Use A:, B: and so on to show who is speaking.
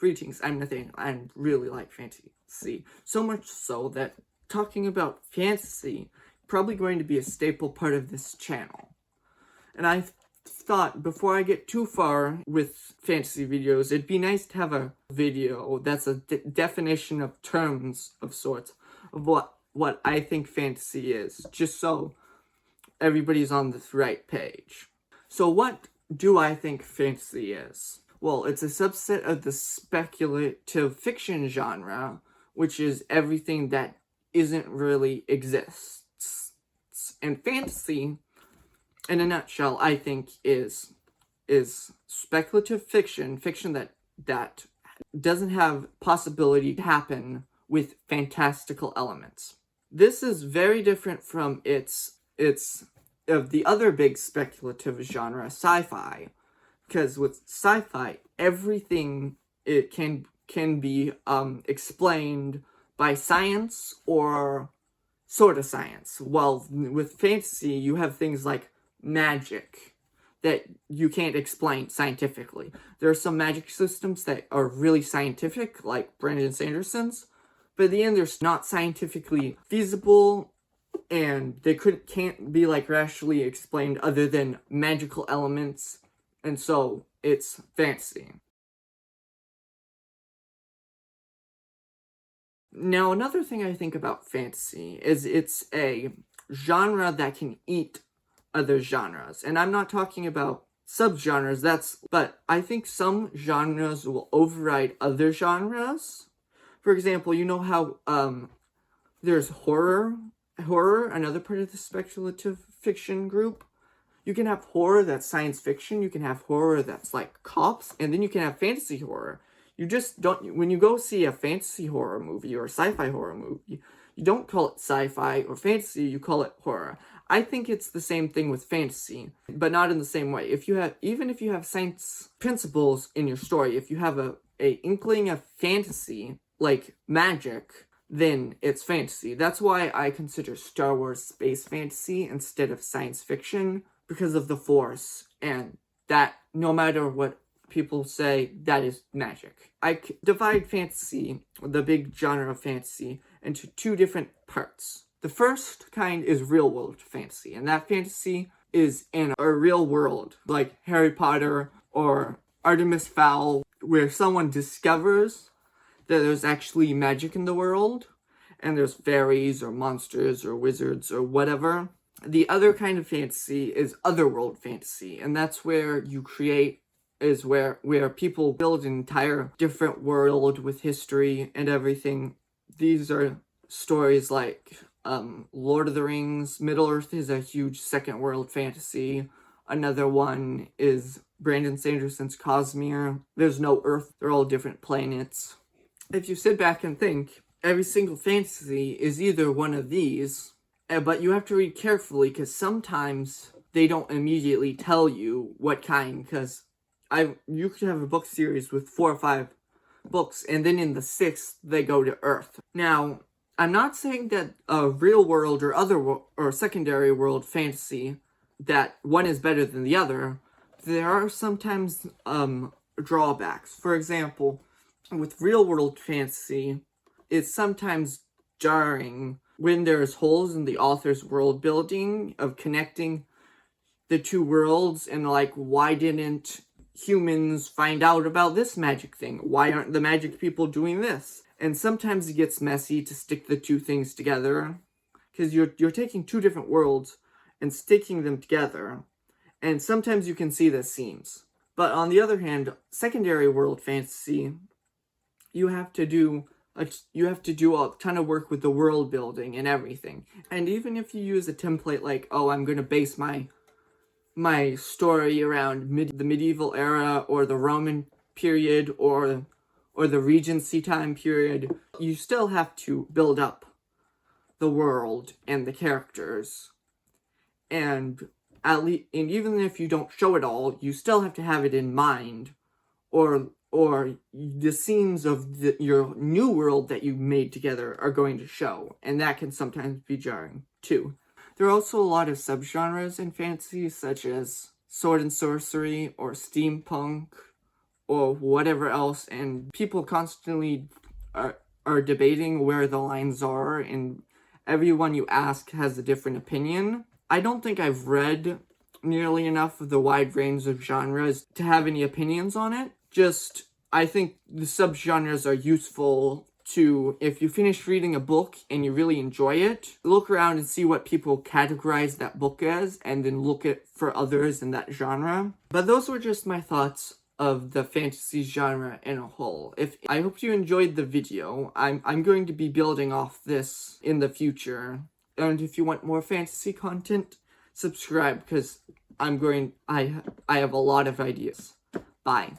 A: Greetings, I'm Nathaniel. I really like fantasy. So much so that talking about fantasy probably going to be a staple part of this channel. And I thought before I get too far with fantasy videos, it'd be nice to have a video that's a definition of terms of sorts of what I think fantasy is, just so everybody's on the right page. So what do I think fantasy is? Well, it's a subset of the speculative fiction genre, which is everything that isn't really exists. And fantasy, in a nutshell, I think is speculative fiction that doesn't have possibility to happen with fantastical elements. This is very different from its of the other big speculative genre, sci-fi, because with sci-fi, everything it can be explained by science or sort of science. While with fantasy, you have things like magic that you can't explain scientifically. There are some magic systems that are really scientific, like Brandon Sanderson's, but at the end, they're not scientifically feasible, and they can't be like rationally explained other than magical elements, and so it's fantasy. Now, another thing I think about fantasy is it's a genre that can eat other genres, and I'm not talking about subgenres, but I think some genres will override other genres. For example, you know how there's horror, another part of the speculative fiction group. You can have horror that's science fiction, you can have horror that's like cops, and then you can have fantasy horror. You just don't, when you go see a fantasy horror movie or a sci-fi horror movie, you don't call it sci-fi or fantasy, you call it horror. I think it's the same thing with fantasy, but not in the same way. Even if you have science principles in your story, if you have a inkling of fantasy, like magic, then it's fantasy. That's why I consider Star Wars space fantasy instead of science fiction, because of the Force, and that no matter what people say, that is magic. I divide fantasy, the big genre of fantasy, into two different parts. The first kind is real-world fantasy, and that fantasy is in a real world, like Harry Potter or Artemis Fowl, where someone discovers that there's actually magic in the world, and there's fairies or monsters or wizards or whatever. The other kind of fantasy is otherworld fantasy, and that's where where people build an entire different world with history and everything. These are stories like Lord of the Rings. Middle-earth is a huge second world fantasy. Another one is Brandon Sanderson's Cosmere. There's no Earth, they're all different planets. If you sit back and think, every single fantasy is either one of these, but you have to read carefully because sometimes they don't immediately tell you what kind, because you could have a book series with 4 or 5 books, and then in the 6th, they go to Earth. Now, I'm not saying that a real world or secondary world fantasy, that one is better than the other. There are sometimes drawbacks. For example, with real world fantasy, it's sometimes jarring when there's holes in the author's world building of connecting the two worlds, and like, why didn't humans find out about this magic thing? Why aren't the magic people doing this? And sometimes it gets messy to stick the two things together, because you're taking two different worlds and sticking them together, and sometimes you can see the seams. But on the other hand, secondary world fantasy, you have to do a ton of work with the world building and everything. And even if you use a template like, oh, I'm going to base my story around the medieval era or the Roman period or the Regency time period, you still have to build up the world and the characters. And even if you don't show it all, you still have to have it in mind, or the scenes of your new world that you made together are going to show, and that can sometimes be jarring too. There are also a lot of subgenres in fantasy, such as sword and sorcery, or steampunk, or whatever else, and people constantly are debating where the lines are, and everyone you ask has a different opinion. I don't think I've read nearly enough of the wide range of genres to have any opinions on it. Just, I think the subgenres are useful to, if you finish reading a book and you really enjoy it, look around and see what people categorize that book as, and then look at for others in that genre. But those were just my thoughts of the fantasy genre in a whole. I hope you enjoyed the video. I'm going to be building off this in the future. And if you want more fantasy content, subscribe, because I have a lot of ideas. Bye.